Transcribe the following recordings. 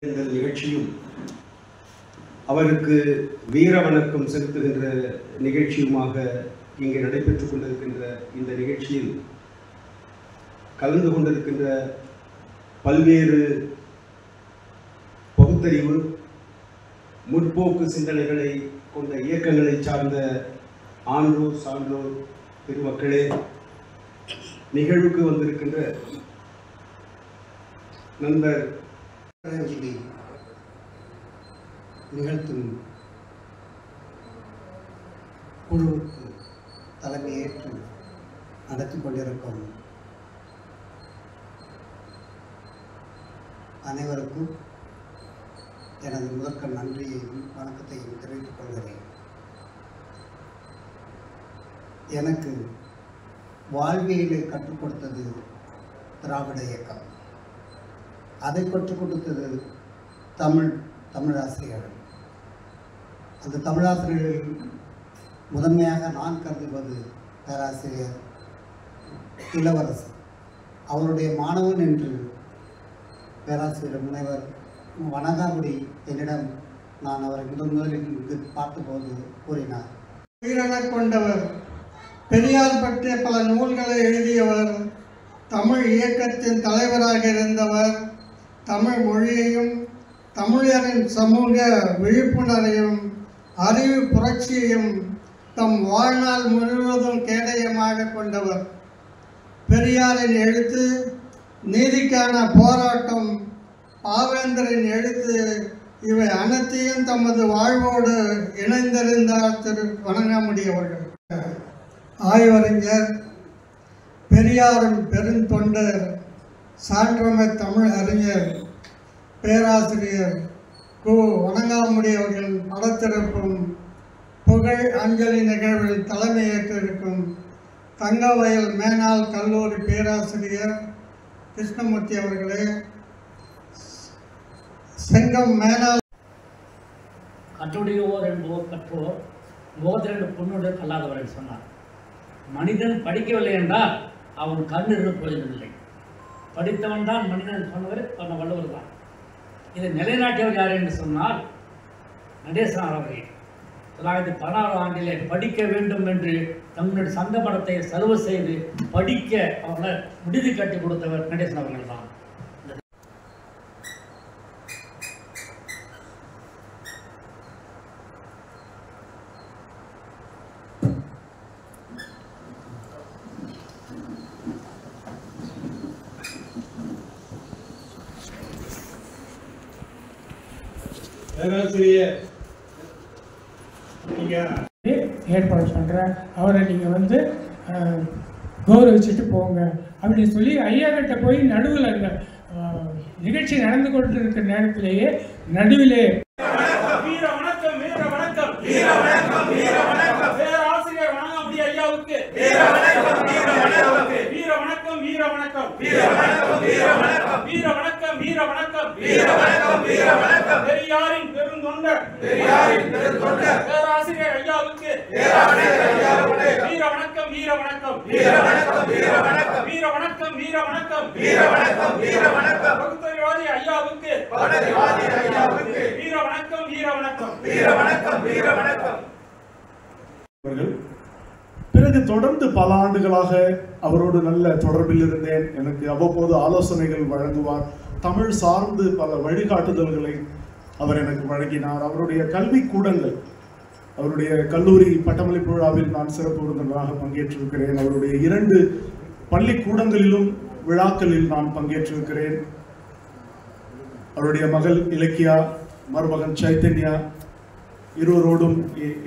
இந்த நிகழ்ச்சியும் அவருக்கு வீர வணக்கம் செலுத்துகின்ற நிகழ்ச்சியுமாக இங்கே நடைபெற்றுக் கொண்டிருக்கின்ற இந்த நிகழ்ச்சியில் கலந்து கொண்டிருக்கின்ற பல்வேறு பகுத்தறிவு முற்போக்கு சிந்தனைகளை கொண்ட இயக்கங்களை சார்ந்த ஆன்றோர் சான்றோர் பெருமக்களே, நிகழ்வுக்கு வந்திருக்கின்ற நண்பர் நிகழ்த்தும் குழுவுக்கு தலைமையேற்று நடத்தி கொண்டிருக்கும் அனைவருக்கும் எனது முதற்க நன்றியையும் வணக்கத்தையும் தெரிவித்துக் கொள்கிறேன். எனக்கு வாழ்வியலை கற்றுக் கொடுத்தது திராவிட இயக்கம். அதை கற்றுக் கொடுத்தது தமிழாசிரியர்கள். அந்த தமிழாசிரியர்களில் முதன்மையாக நான் கருதுவது பேராசிரியர் இளவரசு. அவருடைய மாணவன் என்று பேராசிரியர் முனைவர் வணங்காமுடி என்னிடம் நான் அவரை முதலில் இங்கு பார்த்தபோது கூறினார். உயிரெனக் கொண்டவர், பெரியார் பற்றிய பல நூல்களை எழுதியவர், தமிழ் இயக்கத்தின் தலைவராக இருந்தவர், தமிழ் மொழியையும் தமிழரின் சமூக விழிப்புணர்வையும் அறிவு புரட்சியையும் தம் வாழ்நாள் முழுவதும் கேடயமாக கொண்டவர். பெரியாரின் எழுத்து, நீதிக்கான போராட்டம், பாவேந்தரின் எழுத்து இவை அனைத்தையும் தமது வாழ்வோடு இணைந்திருந்தார் திரு வணங்காமுடி அவர்கள். ஆய்வறிஞர், பெரியாரின் பெருந்தொண்டர், சான்றமை தமிழ் அறிஞர் பேராசிரியர் கு. வணங்காமுடி அவர்கள் படத்திருப்பும் புகழ் அஞ்சலி நிகழ்வில் தலைமையேற்றிருக்கும் தங்கவயல் மேனாள் கல்லூரி பேராசிரியர் கிருஷ்ணமூர்த்தி அவர்களே, செங்கம் மேனாள் கற்றுடையோர் என்போர் கற்றோர் முகத்திரண்டு பொண்ணுடன் கல்லாதவர் என்று சொன்னார். மனிதன் படிக்கவில்லை என்றால் அவன் கண் இருப்பதில்லை. படித்தவன் தான் மனிதன் சொன்னவர் வள்ளுவர் தான். இதை நிலைநாட்டியவர் யார் என்று சொன்னால் நடேசனார் அவர்கள் 1916 ஆண்டிலே படிக்க வேண்டும் என்று தமிழுடைய சங்க படத்தை சர்வ செய்து படிக்க அவர்களை முடிவு கட்டி கொடுத்தவர் நடேசன் அவர்கள் தான். ஏற்பாடு பண்ணுறேன், அவரை நீங்கள் வந்து கௌரவிச்சுட்டு போங்க அப்படின்னு சொல்லி ஐயா கிட்ட போய் நடுவில் அந்த நிகழ்ச்சி நடந்து கொண்டு இருக்கிற நேரத்திலேயே நடுவிலே வீர வணக்கம், வீர வணக்கம், வீர வணக்கம், வீர வணக்கம், பேராசிரியர் வணங்காமுடி ஐயாவுக்கு வீர வணக்கம், வீர வணக்கம், வீர வணக்கம், வீர வணக்கம், வீர வணக்கம், வீர வணக்கம், வீர வணக்கம், வீர வணக்கம், வீர வணக்கம், வீர வணக்கம், பெரியாரின் பெருந்தொண்டர், பெரியாரின் பெருந்தொண்டர் பேராசிரியர் ஐயாவுக்கு பேராசிரியர் ஐயாவுக்கு வீர வணக்கம், வீர வணக்கம், வீர வணக்கம், வீர வணக்கம், வீர வணக்கம், வீர வணக்கம், வீர வணக்கம், வீர வணக்கம், பகுத்தறிவாதி ஐயாவுக்கு பகுத்தறிவாதி ஐயாவுக்கு வீர வணக்கம், வீர வணக்கம், வீர வணக்கம், வீர வணக்கம். பிறகு தொடர்ந்து பல ஆண்டுகளாக அவரோடு நல்ல தொடர்பில் இருந்தேன். எனக்கு அவ்வப்போது ஆலோசனைகள் வழங்குவார். தமிழ் சார்ந்து பல வழிகாட்டுதல்களை அவர் எனக்கு வழங்கினார். அவருடைய கல்வி கூடங்கள், அவருடைய கல்லூரி பட்டமளிப்பு விழாவில் நான் சிறப்பு விருந்தினராக பங்கேற்றிருக்கிறேன். அவருடைய 2 பள்ளிக்கூடங்களிலும் விழாக்களில் நான் பங்கேற்றிருக்கிறேன். அவருடைய மகள் இலக்கியா, மருமகன் சைத்தன்யா இருவரோடும்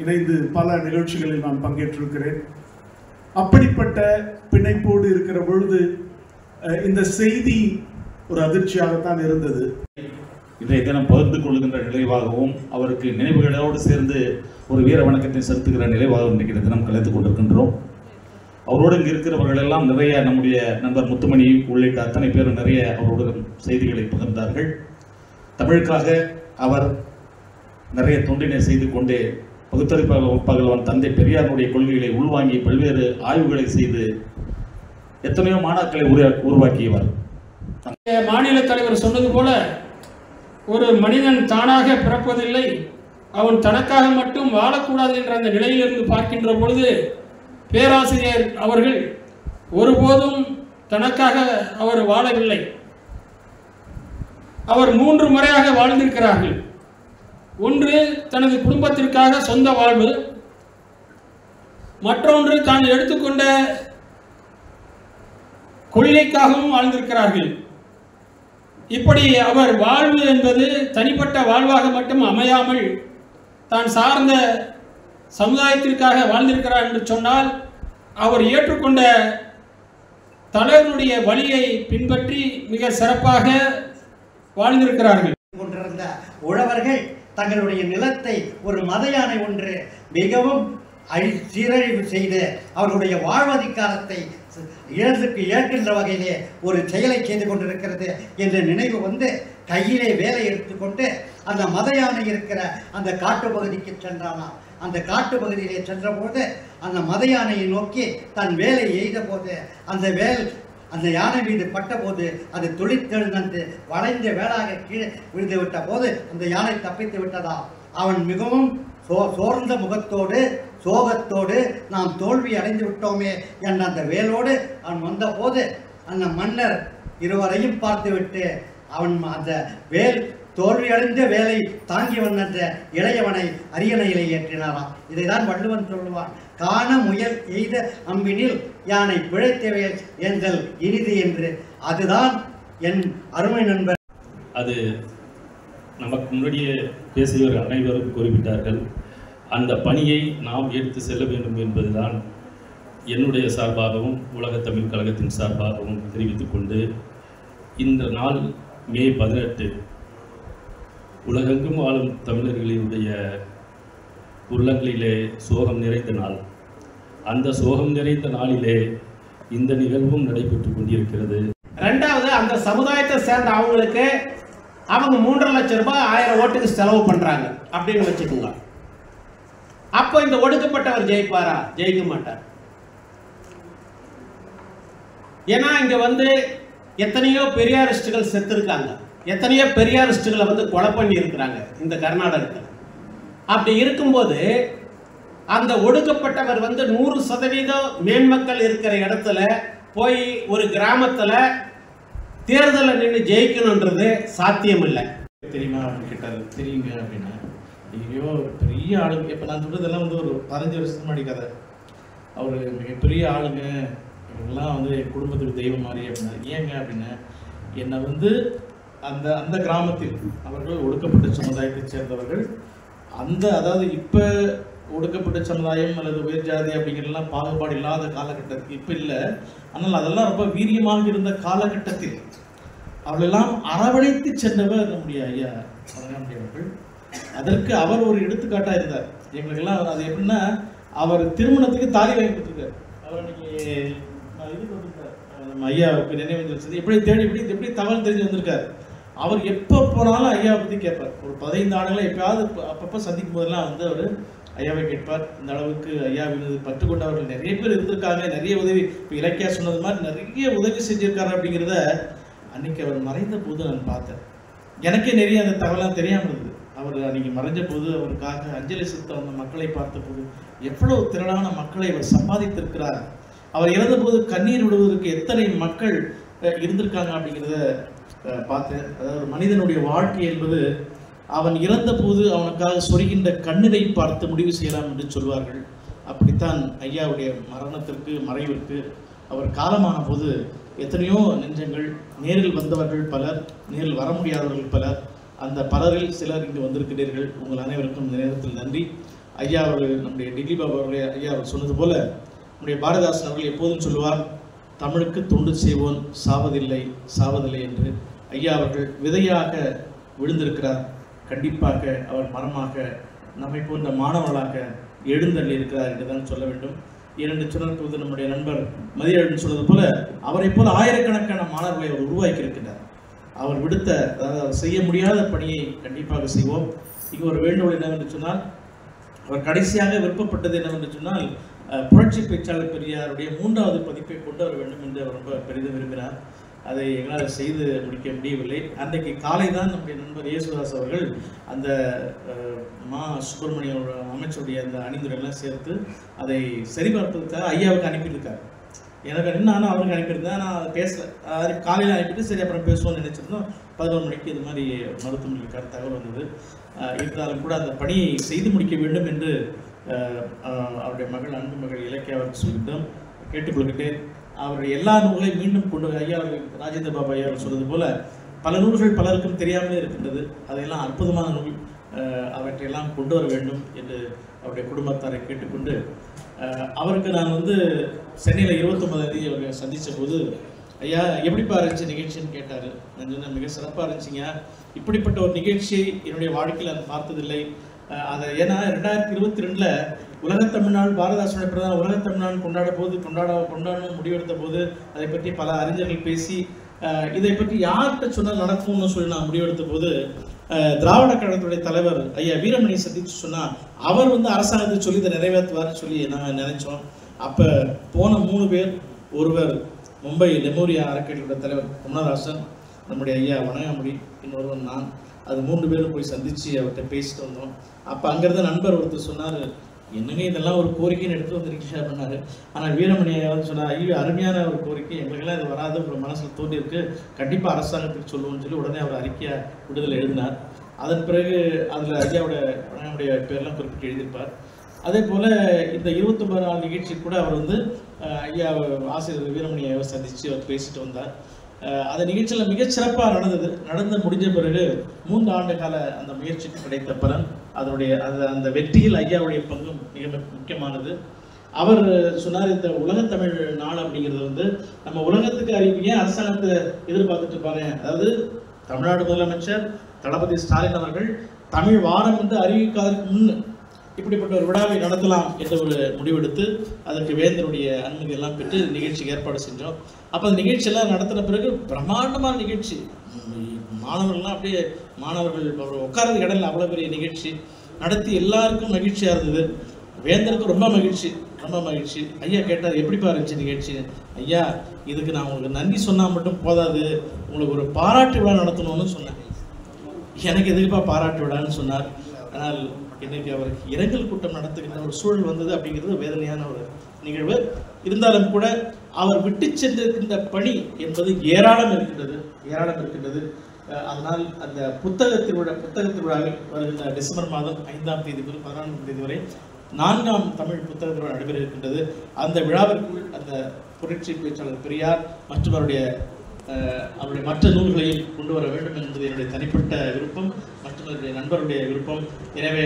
இணைந்து பல நிகழ்ச்சிகளில் நான் பங்கேற்றிருக்கிறேன். அப்படிப்பட்ட பிணைப்போடு இருக்கிற பொழுது இந்த செய்தி ஒரு அதிர்ச்சியாகத்தான் இருந்தது. இன்றைய தினம் பகிர்ந்து கொள்கின்ற நினைவாகவும் அவருக்கு நினைவுகளோடு சேர்ந்து ஒரு வீர வணக்கத்தை செலுத்துகிற நினைவாகவும் இன்றைக்கு தினம் கலந்து கொண்டிருக்கின்றோம். அவரோடு இங்கு இருக்கிறவர்கள் எல்லாம் நிறைய நம்முடைய நண்பர் முத்துமணி உள்ளிட்ட அத்தனை பேரும் நிறைய அவரோடு செய்திகளை பகிர்ந்தார்கள். தமிழுக்காக அவர் நிறைய தொண்டினை செய்து கொண்டே பகுத்தறிவு தந்தை பெரியாருடைய கொள்கைகளை உள்வாங்கி பல்வேறு ஆய்வுகளை செய்து எத்தனையோ மாணாக்களை உருவாக்கியவர். மாநில தலைவர் சொன்னது போல ஒரு மனிதன் தானாக பிறப்பதில்லை, அவன் தனக்காக மட்டும் வாழக்கூடாது என்ற அந்த நிலையிலிருந்து பார்க்கின்ற பொழுது பேராசிரியர் அவர்கள் ஒருபோதும் தனக்காக அவர் வாழவில்லை. அவர் 3 முறையாக வாழ்ந்திருக்கிறார்கள். ஒன்று தனது குடும்பத்திற்காக சொந்த வாழ்வு, மற்றொன்று தான் எடுத்துக்கொண்ட கொள்கைக்காகவும் வாழ்ந்திருக்கிறார்கள். இப்படி அவர் வாழ்வு என்பது தனிப்பட்ட வாழ்வாக மட்டும் அமையாமல் தான் சார்ந்த சமுதாயத்திற்காக வாழ்ந்திருக்கிறார் என்று சொன்னால் அவர் ஏற்றுக்கொண்ட தலைவனுடைய வழியை பின்பற்றி மிக சிறப்பாக வாழ்ந்திருக்கிறார்கள். கொண்டிருந்த உழவர்கள் தங்களுடைய நிலத்தை ஒரு மத யானை ஒன்று மிகவும் சீரழிவு செய்து அவர்களுடைய வாழ்வதிகாரத்தை ஏற்கின்ற வகையிலே ஒரு செயலை செய்து கொண்டிருக்கிறது என்ற நினைவு வந்து கையிலே வேலை எடுத்துக்கொண்டு அந்த மத யானை இருக்கிற அந்த காட்டு பகுதிக்கு சென்றானாம். அந்த காட்டு பகுதியிலே சென்றபோது அந்த மத யானையை நோக்கி தன் வேலை எய்த போது அந்த யானை மீது பட்டபோது அது துளித்தெழுந்து வளைந்த வேளாக கீழே விழுந்து விட்ட போது அந்த யானை தப்பித்து விட்டதா. அவன் மிகவும் சோர்ந்த முகத்தோடு சோகத்தோடு நாம் தோல்வி அடைந்து விட்டோமே என்ற அந்த வேலோடு அவன் வந்தபோது அந்த மன்னர் இருவரையும் பார்த்துவிட்டு அவன் அந்த தோல்வியடைந்த வேலை தாங்கி வந்த இளையவனை அரியணையிலே ஏற்றினாராம். இதைதான் வள்ளுவன் சொல்லுவான், காண முயல் எய்த அம்பினில் யானை பிழைத்தவையல் எங்கள் இனிது என்று. அதுதான் என் அருமை நண்பர். அது நமக்கு முன்னாடியே பேசியவர் அனைவரும் குறிப்பிட்டார்கள். அந்த பணியை நாம் எடுத்து செல்ல வேண்டும் என்பதுதான் என்னுடைய சார்பாகவும் உலக தமிழ் கழகத்தின் சார்பாகவும் தெரிவித்துக் கொண்டு, இந்த நாள் மே 18 உலகெங்கும் வாழும் தமிழர்களினுடைய உள்ளங்களிலே சோகம் நிறைந்த நாள். அந்த சோகம் நிறைந்த நாளிலே இந்த நிகழ்வும் நடைபெற்று கொண்டிருக்கிறது. ரெண்டாவது, அந்த சமுதாயத்தை சேர்ந்த அவங்களுக்கு அவங்க 3.5 லட்சம் ரூபாய் 1000 ஓட்டுக்கு செலவு பண்றாங்க அப்படின்னு வச்சுக்கோங்க. அப்போ இந்த ஒடுக்கப்பட்டவர் ஜெயிப்பாரா? ஜெயிக்க மாட்டார். ஏன்னா இங்க வந்து எத்தனையோ பெரியாரிஸ்டுகள் செத்து இருக்காங்க, எத்தனையோ பெரியாரிஸ்டுகளை வந்து கொலை பண்ணி இருக்கிறாங்க இந்த கர்நாடகத்தில். அப்படி இருக்கும்போது அந்த ஒடுக்கப்பட்டவர் வந்து 100% மேன்மக்கள் இருக்கிற இடத்துல போய் ஒரு கிராமத்தில் தேர்தலில் நின்று ஜெயிக்கணுன்றது சாத்தியம் இல்லை. தெரியுமா அப்படின்னு கேட்டார். தெரியுங்க அப்படின்னா, ஐயோ பெரிய ஆளுங்க, இப்போ நான் சொல்றதெல்லாம் வந்து ஒரு 15 வருஷத்துக்கு முன்னாடி கதை. அவர் மிகப்பெரிய ஆளுங்க, இவங்கெல்லாம் வந்து என் குடும்பத்துக்கு தெய்வம் மாதிரி அப்படின்னா. ஏங்க அப்படின்னா, என்னை வந்து அந்த அந்த கிராமத்தில் அவர்கள் ஒடுக்கப்பட்ட சமுதாயத்தை சேர்ந்தவர்கள், அதாவது இப்போ ஒடுக்கப்பட்ட சமுதாயம் அல்லது உயர் ஜாதி அப்படிங்கிறதுலாம் பாகுபாடு இல்லாத காலகட்டத்துக்கு இப்போ இல்லை. ஆனால் அதெல்லாம் ரொம்ப வீரியமாக இருந்த காலகட்டத்தில் அவர்களெல்லாம் அரவணைத்து சென்றவர் நம்முடைய ஐயா வணங்காமுடி அவர்கள். அதற்கு அவர் ஒரு எடுத்துக்காட்டாக இருந்தார் எங்களுக்கெல்லாம். அது எப்படின்னா, அவர் திருமணத்துக்கு தாலி வாங்கி கொடுத்துருக்காரு. அவர் அன்னைக்கு இதுக்கு வந்திருக்கார், நம்ம ஐயாவுக்கு நினைவு வச்சது எப்படி தேடி எப்படி தகவல் தெரிஞ்சு வந்திருக்காரு. அவர் எப்போ போனாலும் ஐயாவை பற்றி கேட்பார். ஒரு 15 ஆண்டுகளை எப்பயாவது அப்பப்போ சந்திக்கும் போதெல்லாம் வந்து அவர் ஐயாவை கேட்பார். இந்த அளவுக்கு ஐயாவின் பற்று கொண்டவர்கள் நிறைய பேர் இருந்திருக்காங்க. நிறைய உதவி, இப்போ இலக்கியா சொன்னது மாதிரி நிறைய உதவி செஞ்சிருக்காரு அப்படிங்கிறத அன்னைக்கு அவர் மறைந்த போது நான் பார்த்தேன். எனக்கே நிறைய அந்த தகவலாம் தெரியாமல் இருந்தது. அவர் அன்னைக்கு மறைஞ்ச போது அவருக்காக அஞ்சலி செலுத்த வந்த மக்களை பார்த்த போது எவ்வளவு திரளான மக்களை அவர் சம்பாதித்திருக்கிறார். அவர் இறந்த போது கண்ணீர் விடுவதற்கு எத்தனை மக்கள் இருந்திருக்காங்க அப்படிங்கிறத பார்த்தேன். அதாவது மனிதனுடைய வாழ்க்கை என்பது அவன் இறந்த போது அவனுக்காக சொரிகின்ற கண்ணீரை பார்த்து முடிவு செய்யலாம் என்று சொல்வார்கள். அப்படித்தான் ஐயாவுடைய மறைவிற்கு அவர் காலமான போது எத்தனையோ நெஞ்சங்கள், நேரில் வந்தவர்கள் பலர், நேரில் வர முடியாதவர்கள் பலர், அந்த பலரில் சிலர் இங்கு வந்திருக்கிறீர்கள். உங்கள் அனைவருக்கும் இந்த நேரத்தில் நன்றி. ஐயா அவர்கள், நம்முடைய டில்லி பாபா அவர்கள் ஐயா அவர் சொன்னது போல, நம்முடைய பாரதிதாசன் அவர்கள் எப்போதும் சொல்லுவார், தமிழுக்கு தொண்டு செய்வோன் சாவதில்லை என்று. ஐயா அவர்கள் விதையாக விழுந்திருக்கிறார். கண்டிப்பாக அவர் மரமாக நம்மை போன்ற மாணவர்களாக எழுந்தள்ளி இருக்கிறார் என்று தான் சொல்ல வேண்டும். இரண்டு சொன்னது நம்முடைய நண்பர் மதியழகன் சொன்னது போல, அவரை போல ஆயிரக்கணக்கான மாணவர்களை அவர் உருவாக்கி இருக்கின்றார். அவர் விடுத்த, அதாவது அவர் செய்ய முடியாத பணியை கண்டிப்பாக செய்வோம். இங்கே ஒரு வேண்டுகோள் என்னவென்று சொன்னால், அவர் கடைசியாக விருப்பப்பட்டது என்னவென்று சொன்னால், புரட்சி பேச்சாளர் பெரியாருடைய 3வது பதிப்பை கொண்டு வர வேண்டும் என்று அவர் ரொம்ப பெரிதும் விரும்பினார். அதை எங்களால் செய்து முடிக்க முடியவில்லை. அன்றைக்கு காலை தான் நம்முடைய நண்பர் இயேசுதாஸ் அவர்கள் அந்த மா சுப்பிரமணிய அமைச்சருடைய அந்த அணிந்துரையெல்லாம் சேர்த்து அதை சரிபார்ப்பதற்காக ஐயாவுக்கு அனுப்பியிருக்காரு. எனக்கு நானும் அவருக்கு அனுப்பியிருந்தேன். நான் அதை பேசல, காலையில் அனுப்பிட்டு சரி அப்புறம் பேசுவோம்னு நினச்சிருந்தோம். 11 மணிக்கு இது மாதிரி மருத்துவமனைக்கான தகவல் வந்தது. இருந்தாலும் கூட அந்த பணியை செய்து முடிக்க வேண்டும் என்று அவருடைய மகள் அன்பு மகள் இலக்கிய அவருக்கு சொல்லிவிட்டோம். கேட்டுக்கொள்கிட்டேன். அவருடைய எல்லா நூல்களையும் மீண்டும் கொண்டு ஐயா ராஜேந்திர பாபு ஐயா சொன்னது போல பல நூல்கள் பலருக்கும் தெரியாமலே இருக்கின்றது. அதையெல்லாம் அற்புதமான நூல், அவற்றையெல்லாம் கொண்டு வர வேண்டும் என்று அவருடைய குடும்பத்தாரை கேட்டுக்கொண்டு அவருக்கு நான் வந்து சென்னையில் 29ஆம் தேதி அவரை சந்தித்த போது ஐயா எப்படிப்பா இருந்துச்சு நிகழ்ச்சின்னு கேட்டார். நான் சொன்னேன், மிக சிறப்பாக இருந்துச்சுங்க. இப்படிப்பட்ட ஒரு நிகழ்ச்சியை என்னுடைய வாழ்க்கையில் நான் பார்த்ததில்லை. அதை ஏன்னா 2022 உலகத்தமிழ்நாள் பாரதாசனுடைய பிரதமர் உலகத்தமிழ்நாள் கொண்டாடணும் முடிவெடுத்த போது அதை பற்றி பல அறிஞர்கள் பேசி இதை பற்றி யார்கிட்ட சொன்னால் நடக்கும்னு சொல்லி நான் முடிவெடுத்த போது திராவிட கழகத்துடைய தலைவர் ஐயா வீரமணி சந்திச்சு சொன்னால் அவர் வந்து அரசாங்கத்தை சொல்லி இதை நிறைவேற்றுவார்னு சொல்லி நாங்கள் நினைச்சோம். அப்போ போன 3 பேர், ஒருவர் மும்பை லெமோரியா அறக்கட்டளையோட தலைவர் குமரதாசன், நம்முடைய ஐயா வணங்காமுடி, இன்னொருவன் நான். அது 3 பேரும் போய் சந்தித்து அவர்கிட்ட பேசிட்டு வந்தோம். அப்போ அங்கேருந்து நண்பர் ஒருத்தர் சொன்னார், என்னங்க இதெல்லாம் ஒரு கோரிக்கைன்னு எடுத்து வந்திருக்கீங்க பண்ணார். ஆனால் வீரமணி ஐயாவது சொன்னார், ஐயோ அருமையான ஒரு கோரிக்கை, எங்களுக்கெல்லாம் இது வராது, உங்கள் மனசில் தோன்றியிருக்கு, கண்டிப்பாக அரசாங்கத்துக்கு சொல்லுவோம்னு சொல்லி உடனே அவர் அறிக்கையை விடுதலை எழுதினார். அதன் பிறகு அதில் ஐயாவுடைய வணங்காமுடைய பேர்லாம் குறிப்பிட்டு எழுதியிருப்பார். அதே போல் இந்த 29 நாள் நிகழ்ச்சி கூட அவர் வந்து ஐயா ஆசிரியர் வீரமணி ஐயாவை சந்தித்து அவர் பேசிட்டு வந்தார். அந்த நிகழ்ச்சியில் மிகச்சிறப்பாக நடந்து முடிஞ்ச பிறகு 3 ஆண்டு கால அந்த முயற்சிக்கு கிடைத்த பலன், அந்த வெற்றியில் ஐயாவுடைய பங்கும் மிக முக்கியமானது. அவர் சொன்னார், இந்த உலகத்தமிழ் நாள் அப்படிங்கிறது வந்து நம்ம உலகத்துக்கு அறிவிக்க அரசாங்கத்தை எதிர்பார்த்துட்டு இருப்பாங்க. அதாவது தமிழ்நாடு முதலமைச்சர் தளபதி ஸ்டாலின் அவர்கள் தமிழ் வாரம் என்று அறிவிக்காதற்கு முன் இப்படிப்பட்ட ஒரு விழாவை நடத்தலாம் என்ற ஒரு முடிவெடுத்து அதற்கு வேந்தருடைய அனுமதி எல்லாம் பெற்று நிகழ்ச்சிக்கு ஏற்பாடு செஞ்சோம். அப்போ அந்த நிகழ்ச்சியெல்லாம் நடத்தின பிறகு பிரம்மாண்டமான நிகழ்ச்சி, மாணவர்கள்லாம் அப்படியே மாணவர்கள் உட்கார்றது இடத்துல அவ்வளோ பெரிய நிகழ்ச்சி நடத்தி எல்லாருக்கும் மகிழ்ச்சியாக இருந்தது. வேந்தருக்கு ரொம்ப மகிழ்ச்சி. ஐயா கேட்டார், எப்படிப்பா இருந்துச்சு நிகழ்ச்சி? ஐயா, இதுக்கு நான் உங்களுக்கு நன்றி சொன்னால் மட்டும் போதாது, உங்களுக்கு ஒரு பாராட்டு விழா நடத்தணும்னு சொன்னேன். எனக்கு எதுக்குப்பா பாராட்டு விழான்னு சொன்னார். ஆனால் இன்னைக்கு அவருக்கு இரங்கல் கூட்டம் நடத்துகின்ற ஒரு சூழல் வந்தது அப்படிங்கிறது வேதனையான ஒரு நிகழ்வு. இருந்தாலும் கூட அவர் விட்டு சென்றிருக்கின்ற பணி என்பது ஏராளம் இருக்கின்றது. அதனால் அந்த புத்தக திருவிழாவில் வருகின்ற டிசம்பர் மாதம் 5ஆம் தேதி முதல் 14ஆம் தேதி வரை 4ஆம் தமிழ் புத்தக திருவிழா நடைபெற இருக்கின்றது. அந்த விழாவிற்குள் அந்த புரட்சி பேச்சாளர் பெரியார் மற்றும் அவருடைய மற்ற நூல்களையும் கொண்டு வர வேண்டும் என்பது என்னுடைய தனிப்பட்ட விருப்பம் மற்றும் என்னுடைய நண்பருடைய விருப்பம். எனவே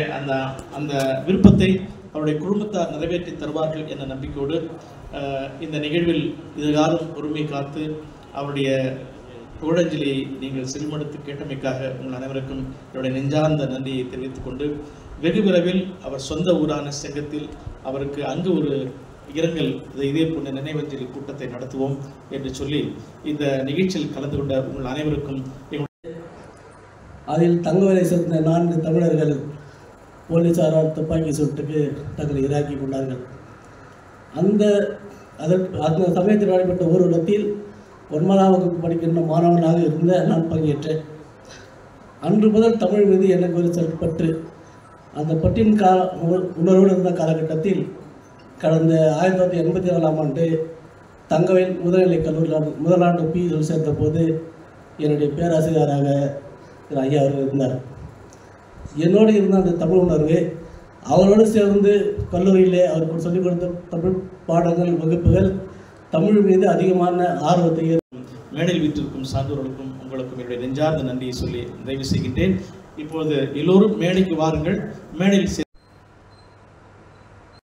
அந்த விருப்பத்தை அவருடைய குடும்பத்தார் நிறைவேற்றி தருவார்கள் என்ற நம்பிக்கையோடு இந்த நிகழ்வில் இதுகாரும் பொறுமை காத்து அவருடைய புகழஞ்சலியை நீங்கள் செவிமடுத்து கேட்டமைக்காக உங்கள் அனைவருக்கும் என்னுடைய நெஞ்சார்ந்த நன்றியை தெரிவித்துக் கொண்டு வெகு விரைவில் அவர் சொந்த ஊரான செங்கத்தில் அவருக்கு அங்கு ஒரு இரங்கல் இதே போன்ற நினைவஞ்சலி கூட்டத்தை நடத்துவோம் என்று சொல்லி இந்த நிகழ்ச்சியில் கலந்து கொண்ட உங்கள் அனைவருக்கும் அதில் தங்கவேலை சேர்ந்த 4 தமிழர்கள் போலீசாரால் துப்பாக்கி சூட்டுக்கு தங்களை இராக்கி கொண்டார்கள். அந்த சமயத்தில் நடைபெற்ற ஊர்வலத்தில் 9ஆம் வகுப்பு படிக்கின்ற மாணவனாக இருந்த நான் பங்கேற்றேன். அன்று முதல் தமிழ் மீது எனக்கு ஒரு பற்று, அந்த பற்றின் உணர்வோடு இருந்த காலகட்டத்தில் கடந்த 1984ஆம் ஆண்டு தங்கவேல் முதுநிலை கல்லூரியில் முதலாண்டு பியில் சேர்ந்த போது என்னுடைய பேராசிரியராக ஐயா அவர்கள் இருந்தார். என்னோடு இருந்த அந்த தமிழ் உணர்வு அவரோடு சேர்ந்து கல்லூரியிலே அவருக்கு சொல்லிக் கொடுத்த தமிழ் பாடங்கள் வகுப்புகள் தமிழ் மீது அதிகமான ஆர்வத்தை மேடையில் வீட்டிற்கும் சான்றோர்களுக்கும் உங்களுக்கும் என்னுடைய நெஞ்சார்ந்த நன்றியை சொல்லி நிறைவு செய்கின்றேன். இப்போது எல்லோரும் மேடைக்கு வாருங்கள். மேடையில்